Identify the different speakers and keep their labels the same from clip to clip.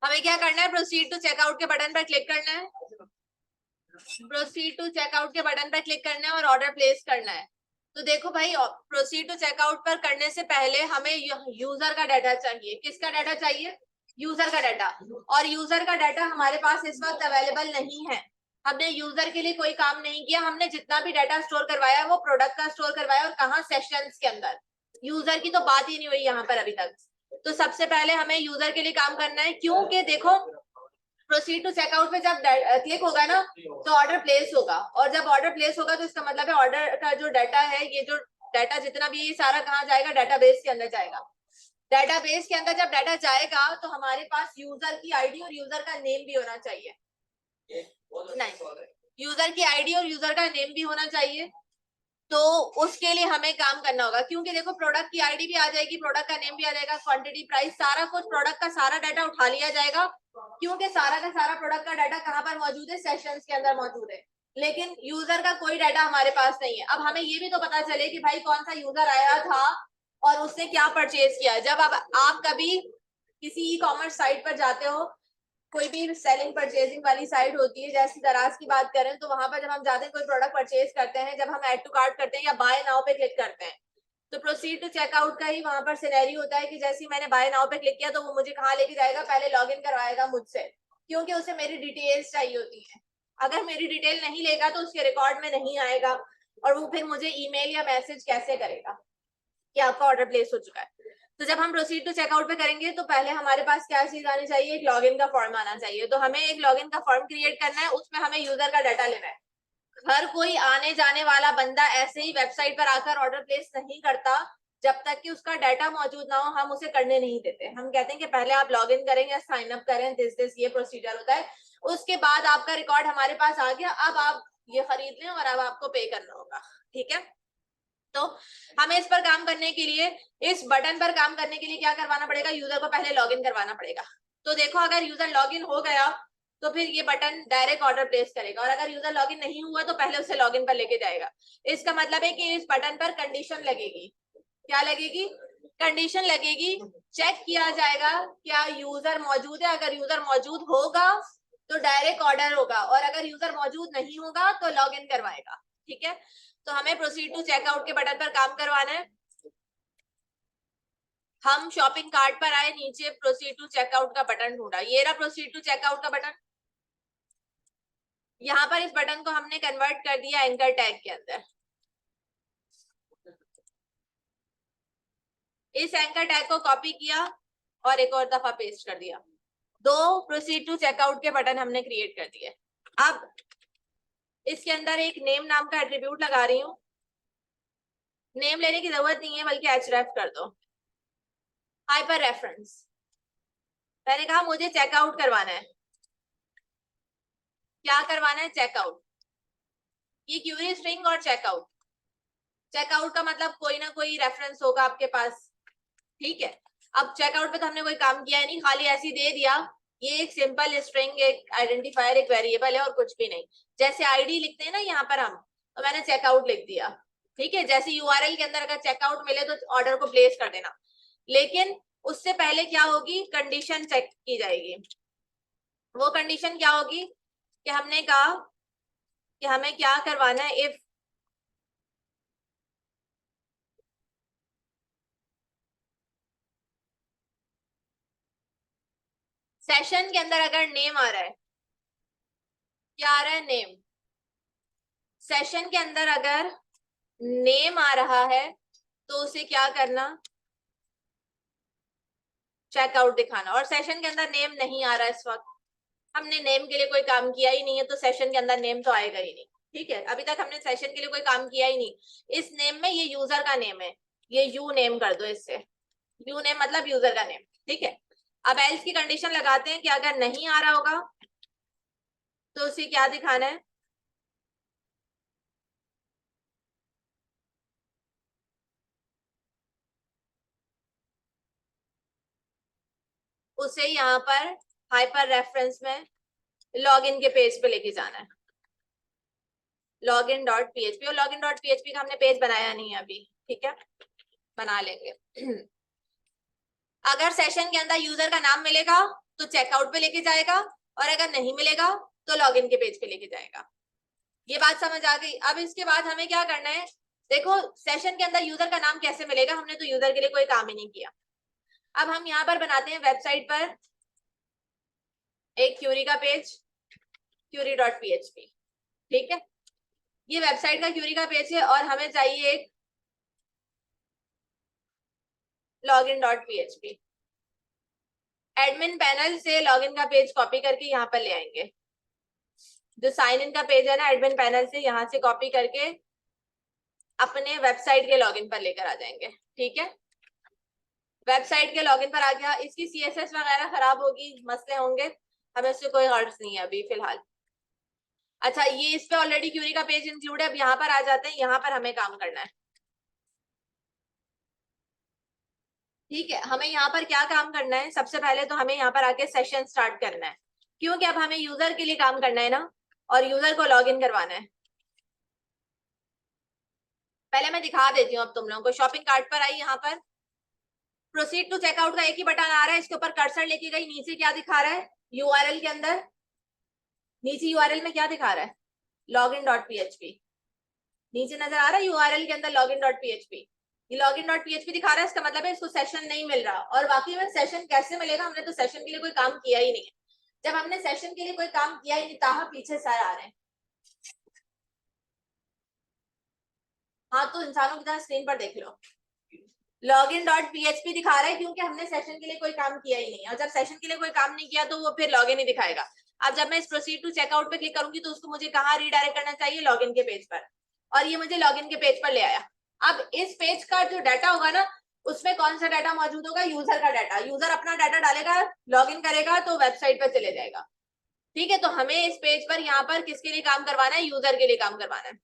Speaker 1: हमें क्या करना है, प्रोसीड टू चेकआउट के बटन पर क्लिक करना है, प्रोसीड टू चेकआउट के बटन पर क्लिक करना है और ऑर्डर प्लेस करना है। तो देखो भाई, प्रोसीड टू चेकआउट पर करने से पहले हमें यूजर का डाटा चाहिए। किसका डाटा चाहिए? यूजर का डाटा। और यूजर का डाटा हमारे पास इस वक्त अवेलेबल नहीं है। हमने यूजर के लिए कोई काम नहीं किया, हमने जितना भी डाटा स्टोर करवाया वो प्रोडक्ट का स्टोर करवाया, और कहाँ, सेशंस के अंदर। यूजर की तो बात ही नहीं हुई यहाँ पर अभी तक। तो सबसे पहले हमें यूजर के लिए काम करना है, क्योंकि देखो प्रोसीड टू चेकआउट पे जब क्लिक होगा ना तो ऑर्डर प्लेस होगा, और जब ऑर्डर प्लेस होगा तो इसका मतलब है ऑर्डर का जो डाटा है, ये जो डाटा जितना भी ये सारा कहाँ जाएगा, डाटाबेस के अंदर जाएगा। डाटाबेस के अंदर जब डाटा जाएगा तो हमारे पास यूजर की आईडी और यूजर का नेम भी होना चाहिए। नहीं, यूजर की आईडी और यूजर का नेम भी होना चाहिए। तो उसके लिए हमें काम करना होगा, क्योंकि देखो प्रोडक्ट की आईडी भी आ जाएगी, प्रोडक्ट का नेम भी आ जाएगा, क्वांटिटी, प्राइस, सारा कुछ, प्रोडक्ट का सारा डाटा उठा लिया जाएगा, क्योंकि सारा का सारा प्रोडक्ट का डाटा कहाँ पर मौजूद है, सेशंस के अंदर मौजूद है। लेकिन यूजर का कोई डाटा हमारे पास नहीं है। अब हमें ये भी तो पता चले कि भाई कौन सा यूजर आया था और उसने क्या परचेज किया। जब आप कभी किसी ई कॉमर्स साइट पर जाते हो, कोई भी सेलिंग परचेजिंग वाली साइट होती है, जैसे दराज की बात करें, तो वहां पर जब हम जाते हैं कोई प्रोडक्ट परचेज करते हैं, जब हम ऐड टू कार्ट करते हैं या बाय नाउ पे क्लिक करते हैं, तो प्रोसीड टू चेकआउट का ही वहां पर सिनेरियो होता है कि जैसे ही मैंने बाय नाउ पे क्लिक किया तो वो मुझे कहाँ लेके जाएगा, पहले लॉग इन करवाएगा मुझसे, क्योंकि उसे मेरी डिटेल्स चाहिए होती है। अगर मेरी डिटेल नहीं लेगा तो उसके रिकॉर्ड में नहीं आएगा, और वो फिर मुझे ईमेल या मैसेज कैसे करेगा कि आपका ऑर्डर प्लेस हो चुका है। तो जब हम प्रोसीड टू चेकआउट पे करेंगे तो पहले हमारे पास क्या चीज आनी चाहिए, एक लॉगिन का फॉर्म आना चाहिए। तो हमें एक लॉगिन का फॉर्म क्रिएट करना है, उसमें हमें यूजर का डाटा लेना है। हर कोई आने जाने वाला बंदा ऐसे ही वेबसाइट पर आकर ऑर्डर प्लेस नहीं करता, जब तक कि उसका डाटा मौजूद ना हो हम उसे करने नहीं देते। हम कहते हैं कि पहले आप लॉग इन करें या साइन अप करें, दिस ये प्रोसीजर होता है। उसके बाद आपका रिकॉर्ड हमारे पास आ गया, अब आप ये खरीद लें और अब आपको पे करना होगा। ठीक है, तो हमें इस पर काम करने के लिए, इस बटन पर काम करने के लिए क्या करवाना पड़ेगा, यूजर को पहले लॉगिन करवाना पड़ेगा। तो देखो अगर यूजर लॉगिन हो गया तो फिर ये बटन डायरेक्ट ऑर्डर प्लेस करेगा, और अगर यूजर लॉगिन नहीं हुआ तो पहले उसे लॉगिन पर लेके जाएगा। इसका मतलब है कि इस बटन पर कंडीशन लगेगी। क्या लगेगी? कंडीशन लगेगी। चेक किया जाएगा क्या यूजर मौजूद है, अगर यूजर मौजूद होगा तो डायरेक्ट ऑर्डर होगा, और अगर यूजर मौजूद नहीं होगा तो लॉग इन करवाएगा। ठीक है, तो हमें प्रोसीड टू चेकआउट के बटन पर काम करवाना है। हम शॉपिंग कार्ट पर आए, नीचे प्रोसीड टू चेकआउट का बटन ढूंढा, ये रहा प्रोसीड टू चेकआउट का बटन। यहाँ पर इस बटन को हमने कन्वर्ट कर दिया एंकर टैग के अंदर। इस एंकर टैग को कॉपी किया और एक और दफा पेस्ट कर दिया। दो प्रोसीड टू चेकआउट के बटन हमने क्रिएट कर दिए। अब इसके अंदर एक नेम नाम का एट्रीब्यूट लगा रही हूँ। नेम लेने की जरूरत नहीं है, बल्कि एचरेफ कर दो, हाइपर रेफरेंस। मैंने कहा मुझे चेकआउट करवाना है। क्या करवाना है? चेकआउट। ये क्यूरी स्ट्रिंग और चेकआउट। चेकआउट का मतलब कोई ना कोई रेफरेंस होगा आपके पास। ठीक है, अब चेकआउट पे तो हमने कोई काम किया नहीं, खाली ऐसे ही दे दिया। ये एक सिंपल स्ट्रिंग, एक आइडेंटिफायर, एक वेरिएबल है और कुछ भी नहीं। जैसे आईडी लिखते हैं ना यहाँ पर हम, तो मैंने चेकआउट लिख दिया। ठीक है, जैसे यूआरएल के अंदर अगर चेकआउट मिले तो ऑर्डर को प्लेस कर देना, लेकिन उससे पहले क्या होगी, कंडीशन चेक की जाएगी। वो कंडीशन क्या होगी कि हमने कहा कि हमें क्या करवाना है, इफ सेशन के अंदर अगर नेम आ रहा है, क्या आ रहा है, नेम। सेशन के अंदर अगर नेम आ रहा है तो उसे क्या करना, चेकआउट दिखाना। और सेशन के अंदर नेम नहीं आ रहा है, इस वक्त हमने नेम के लिए कोई काम किया ही नहीं है, तो सेशन के अंदर नेम तो आएगा ही नहीं। ठीक है, अभी तक हमने सेशन के लिए कोई काम किया ही नहीं। इस नेम में ये यूजर का नेम है, ये यू नेम कर दो इससे, यू नेम मतलब यूजर का नेम। ठीक है, अब एल्स की कंडीशन लगाते हैं कि अगर नहीं आ रहा होगा तो उसे क्या दिखाना है, उसे यहाँ पर हाइपर रेफरेंस में लॉगिन के पेज पे लेके जाना है, लॉगिन डॉट पीएचपी। और लॉगिन डॉट पीएचपी का हमने पेज बनाया नहीं है अभी। ठीक है, बना लेंगे। अगर सेशन के अंदर यूजर का नाम मिलेगा तो चेकआउट पे लेके जाएगा, और अगर नहीं मिलेगा तो लॉगिन के पेज पे लेके जाएगा। ये बात समझ आ गई। अब इसके बाद हमें क्या करना है, देखो सेशन के अंदर यूजर का नाम कैसे मिलेगा, हमने तो यूजर के लिए कोई काम ही नहीं किया। अब हम यहाँ पर बनाते हैं वेबसाइट पर एक क्यूरी का पेज, query.php, ठीक है। ये वेबसाइट का क्यूरी का पेज है और हमें चाहिए एक login.php। एडमिन पैनल से लॉगिन का पेज कॉपी करके यहाँ पर ले आएंगे। जो साइन इन का पेज है ना, एडमिन पैनल से यहाँ से कॉपी करके अपने वेबसाइट के लॉगिन पर लेकर आ जाएंगे, ठीक है। वेबसाइट के लॉगिन पर आ गया, इसकी CSS वगैरह खराब होगी, मसले होंगे, हमें उससे कोई गर्ज नहीं है अभी फिलहाल। अच्छा, ये इस पे ऑलरेडी क्यूरी का पेज इंक्लूड है। अब यहाँ पर आ जाते हैं, यहाँ पर हमें काम करना है, ठीक है। हमें यहाँ पर क्या काम करना है, सबसे पहले तो हमें यहाँ पर आके सेशन स्टार्ट करना है, क्योंकि अब हमें यूजर के लिए काम करना है ना, और यूजर को लॉग इन करवाना है। पहले मैं दिखा देती हूँ अब तुम लोगों को। शॉपिंग कार्ट पर आई, यहाँ पर प्रोसीड टू चेकआउट का एक ही बटन आ रहा है, इसके ऊपर कर्सर लेके गई, नीचे क्या दिखा रहा है, यूआरएल के अंदर, नीचे यूआरएल में क्या दिखा रहा है, login.php। नीचे नजर आ रहा है यूआरएल के अंदर login.php। ये login.php दिखा रहा है, इसका मतलब है इसको सेशन नहीं मिल रहा। और बाकी में सेशन कैसे मिलेगा, हमने तो सेशन के लिए कोई काम किया ही नहीं है। जब हमने सेशन के लिए कोई काम किया ही नहीं, ताहा पीछे सर आ रहे हैं। हाँ, तो इंसानों की तरह स्क्रीन पर देख लो। login.php दिखा रहा है क्योंकि हमने सेशन के लिए कोई काम किया ही नहीं है, और जब सेशन के लिए कोई काम नहीं किया तो वो फिर लॉगिन ही दिखाएगा। अब जब मैं इस प्रोसीड टू चेकआउट पे क्लिक करूंगी तो उसको मुझे कहाँ रीडायरेक्ट करना चाहिए, लॉगिन के पेज पर, और ये मुझे लॉगिन के पेज पर ले आया। अब इस पेज का जो डाटा होगा ना, उसमें कौन सा डाटा मौजूद होगा, यूजर का डाटा। यूजर अपना डाटा डालेगा, लॉगिन करेगा तो वेबसाइट पर चले जाएगा, ठीक है। तो हमें इस पेज पर यहाँ पर किसके लिए काम करवाना है, यूजर के लिए काम करवाना है।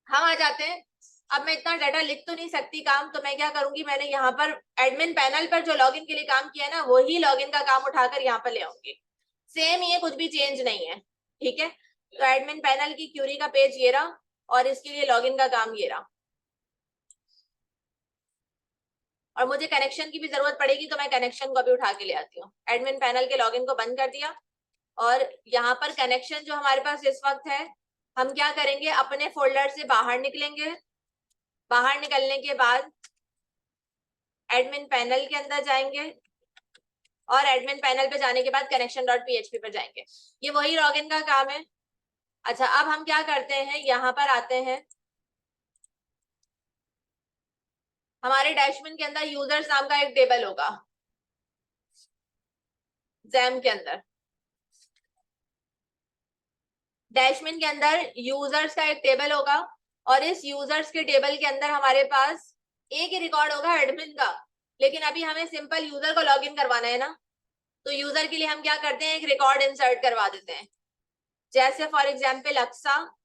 Speaker 1: हम आ जाते हैं। अब मैं इतना डाटा लिख तो नहीं सकती काम, तो मैं क्या करूंगी, मैंने यहाँ पर एडमिन पैनल पर जो लॉगिन के लिए काम किया ना, वही लॉगिन का काम उठाकर यहाँ पर ले आऊंगी। सेम, ये कुछ भी चेंज नहीं है, ठीक है। तो एडमिन पैनल की क्यूरी का पेज ये रहा, और इसके लिए लॉगिन का काम ये रहा। और मुझे कनेक्शन की भी जरूरत पड़ेगी, तो मैं कनेक्शन को भी उठा के ले आती हूँ। एडमिन पैनल के लॉगिन को बंद कर दिया, और यहाँ पर कनेक्शन जो हमारे पास इस वक्त है, हम क्या करेंगे, अपने फोल्डर से बाहर निकलेंगे। बाहर निकलने के बाद एडमिन पैनल के अंदर जाएंगे, और एडमिन पैनल पे जाने के बाद connection.php पर जाएंगे। ये वही लॉगिन का काम है। अच्छा, अब हम क्या करते हैं, यहाँ पर आते हैं। हमारे डैशबोर्ड के अंदर यूजर्स नाम का एक टेबल होगा, जैम के अंदर। डैशबोर्ड के अंदर यूजर्स का एक टेबल होगा, और इस यूजर्स के टेबल के अंदर हमारे पास एक ही रिकॉर्ड होगा एडमिन का। लेकिन अभी हमें सिंपल यूजर को लॉगिन करवाना है ना, तो यूजर के लिए हम क्या करते हैं, एक रिकॉर्ड इंसर्ट करवा देते हैं। जैसे फॉर एग्जाम्पल अक्सा,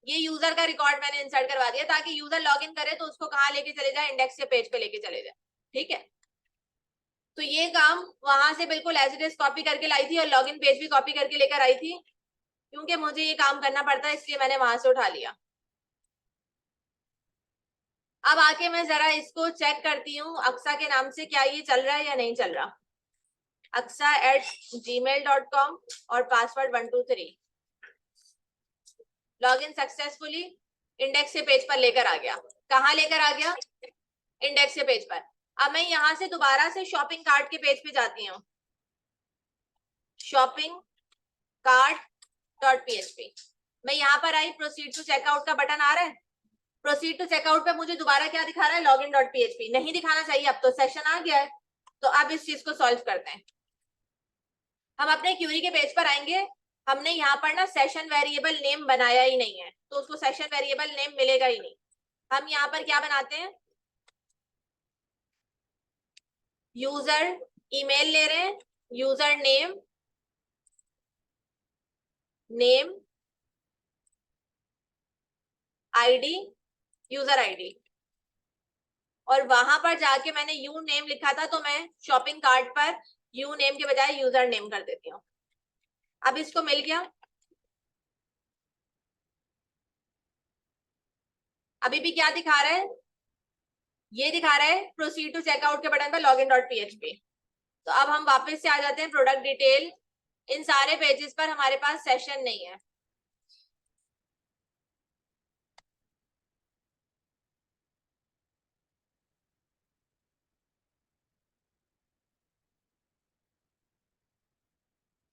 Speaker 1: ये यूजर का रिकॉर्ड मैंने इंसर्ट करवा दिया, ताकि यूजर लॉगिन करे तो उसको कहाँ लेके चले जाए, इंडेक्स के पेज पे लेके चले जाए, ठीक है। तो ये काम वहां से बिल्कुल एज इट इज कॉपी करके लाई थी, और लॉगिन पेज भी कॉपी करके लेकर आई थी, क्योंकि मुझे ये काम करना पड़ता है, इसलिए मैंने वहां से उठा लिया। अब आके मैं जरा इसको चेक करती हूँ, अक्सा के नाम से क्या ये चल रहा है या नहीं चल रहा। aksa@gmail.com और पासवर्ड 123। लॉगिन सक्सेसफुली, इंडेक्स के पेज पर लेकर आ गया। कहाँ लेकर आ गया, इंडेक्स के पेज पर। अब मैं यहाँ से दोबारा से शॉपिंग कार्ट के पेज पे जाती हूँ, शॉपिंग कार्ट.php। मैं यहाँ पर आई, प्रोसीड टू चेकआउट का बटन आ रहा है। प्रोसीड टू चेकआउट पे मुझे दोबारा क्या दिखा रहा है, login.php। नहीं दिखाना चाहिए, अब तो सेशन आ गया है। तो अब इस चीज को सॉल्व करते हैं। हम अपने क्यूरी के पेज पर आएंगे। हमने यहाँ पर ना सेशन वेरिएबल नेम बनाया ही नहीं है, तो उसको सेशन वेरिएबल नेम मिलेगा ही नहीं। हम यहाँ पर क्या बनाते हैं, यूजर ईमेल ले रहे हैं, user name, name ID, user ID, और वहां पर जाके मैंने यू नेम लिखा था, तो मैं शॉपिंग कार्ट पर यू नेम के बजाय यूजर नेम कर देती हूँ। अब इसको मिल गया। अभी भी क्या दिखा रहा है, ये दिखा रहा है प्रोसीड टू चेकआउट के बटन पर लॉगिन डॉट पीएचपी। तो अब हम वापस से आ जाते हैं प्रोडक्ट डिटेल। इन सारे पेजेस पर हमारे पास सेशन नहीं है।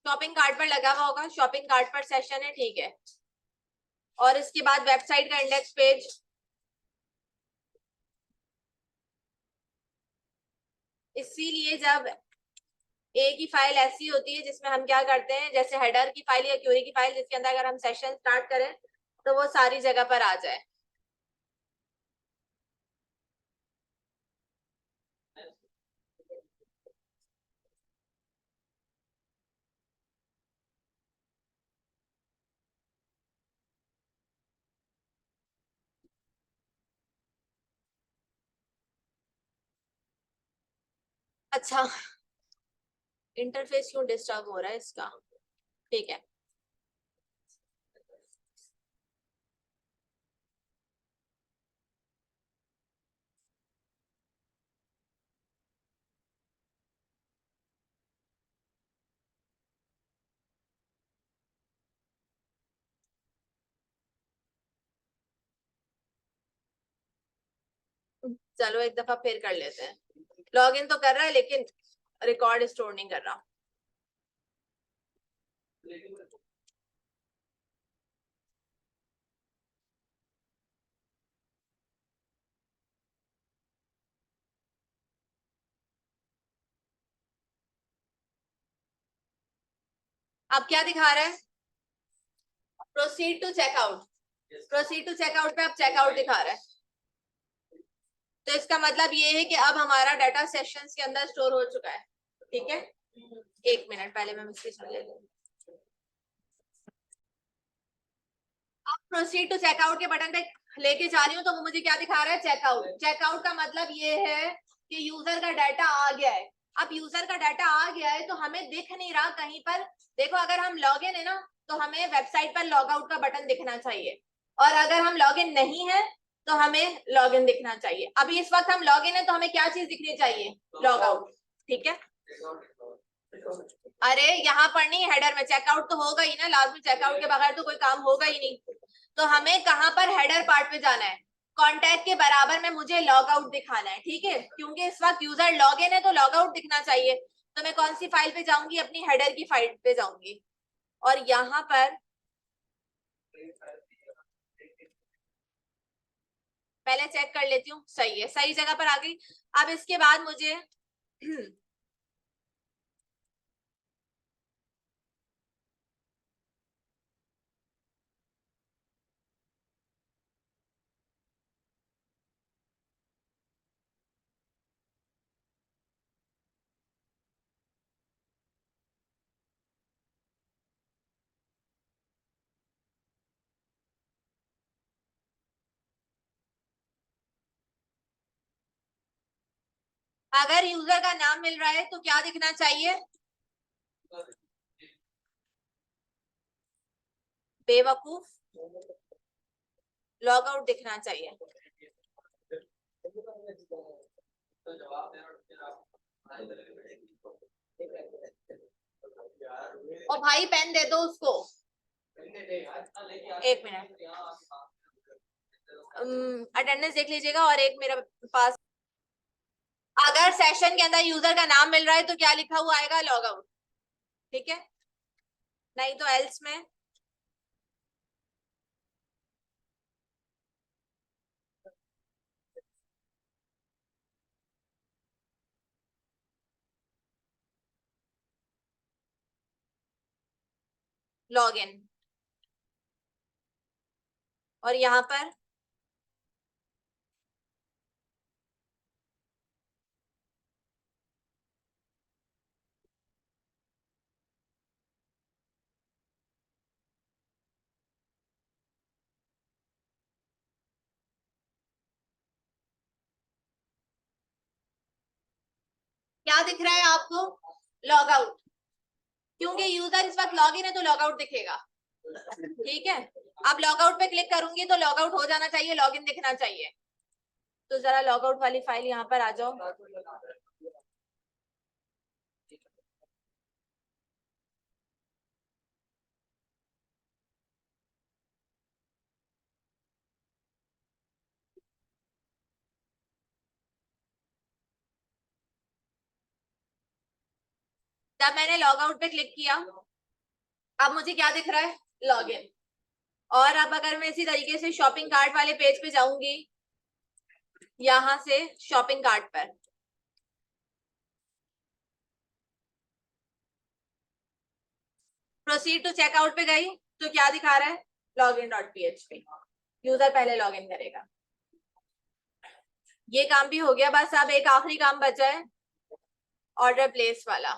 Speaker 1: शॉपिंग कार्ट पर लगा हुआ होगा, शॉपिंग कार्ट पर सेशन है, ठीक है। और इसके बाद वेबसाइट का इंडेक्स पेज। इसीलिए जब एक ही फाइल ऐसी होती है जिसमें हम क्या करते हैं, जैसे हेडर की फाइल या क्यूरी की फाइल, जिसके अंदर अगर हम सेशन स्टार्ट करें तो वो सारी जगह पर आ जाए। अच्छा, इंटरफेस क्यों डिस्टर्ब हो रहा है इसका, ठीक है। चलो एक दफा फिर कर लेते हैं। लॉग इन तो कर रहा है लेकिन रिकॉर्ड स्टोर नहीं कर रहा। अब क्या दिखा रहा है, proceed to checkout. Proceed to checkout पे अब चेकआउट दिखा रहा है। तो इसका मतलब ये है कि अब हमारा डाटा सेशंस के अंदर स्टोर हो चुका है, ठीक है। एक मिनट, पहले मैं मैसेज कर लेती हूँ। अब प्रोसीड टू चेकआउट के बटन पे लेके जा रही हूँ तो वो मुझे क्या दिखा रहा है, चेकआउट। चेकआउट का मतलब ये है कि यूजर का डाटा आ गया है। अब यूजर का डाटा आ गया है तो हमें दिख नहीं रहा कहीं पर। देखो अगर हम लॉग इन है ना तो हमें वेबसाइट पर लॉग आउट का बटन दिखना चाहिए, और अगर हम लॉग इन नहीं है तो हमें लॉग इन दिखना चाहिए। अभी इस वक्त हम लॉग इन है तो हमें क्या चीज दिखनी चाहिए, लॉग आउट, ठीक है। अरे यहाँ पर नहीं, हेडर में। चेकआउट तो होगा ही ना, लाजमी चेकआउट के बगैर तो कोई काम होगा ही नहीं। तो हमें कहाँ पर, हेडर पार्ट पे जाना है। कॉन्टैक्ट के बराबर में मुझे लॉग आउट दिखाना है, ठीक है, क्योंकि इस वक्त यूजर लॉग इन है तो लॉग आउट दिखना चाहिए। तो मैं कौन सी फाइल पे जाऊंगी, अपनी हेडर की फाइल पे जाऊंगी। और यहाँ पर पहले चेक कर लेती हूँ, सही है, सही जगह पर आ गई। अब इसके बाद मुझे अगर यूजर का नाम मिल रहा है तो क्या दिखना चाहिए, बेवकूफ, लॉग आउट दिखना चाहिए। और भाई पेन दे दो उसको, एक मिनट। अटेंडेंस देख लीजिएगा। और एक मेरे पास, अगर सेशन के अंदर यूजर का नाम मिल रहा है तो क्या लिखा हुआ आएगा, लॉग आउट, ठीक है। नहीं तो एल्स में लॉग इन। और यहाँ पर क्या दिख रहा है आपको, लॉग आउट, क्योंकि यूजर इस वक्त लॉग इन है तो लॉग आउट दिखेगा, ठीक है। अब लॉग आउट पे क्लिक करूंगी तो लॉग आउट हो जाना चाहिए, लॉग इन दिखना चाहिए। तो जरा लॉग आउट वाली फाइल यहाँ पर आ जाओ। जब मैंने लॉग आउट पे क्लिक किया, अब मुझे क्या दिख रहा है? Log in. और अब अगर मैं इसी तरीके से शॉपिंग कार्ट वाले पेज पे जाऊंगी, यहां से शॉपिंग कार्ट पर, प्रोसीड टू चेकआउट पे गई तो क्या दिखा रहा है? login.php। यूजर पहले लॉग इन करेगा। ये काम भी हो गया। बस अब एक आखिरी काम बचा है, ऑर्डर प्लेस वाला।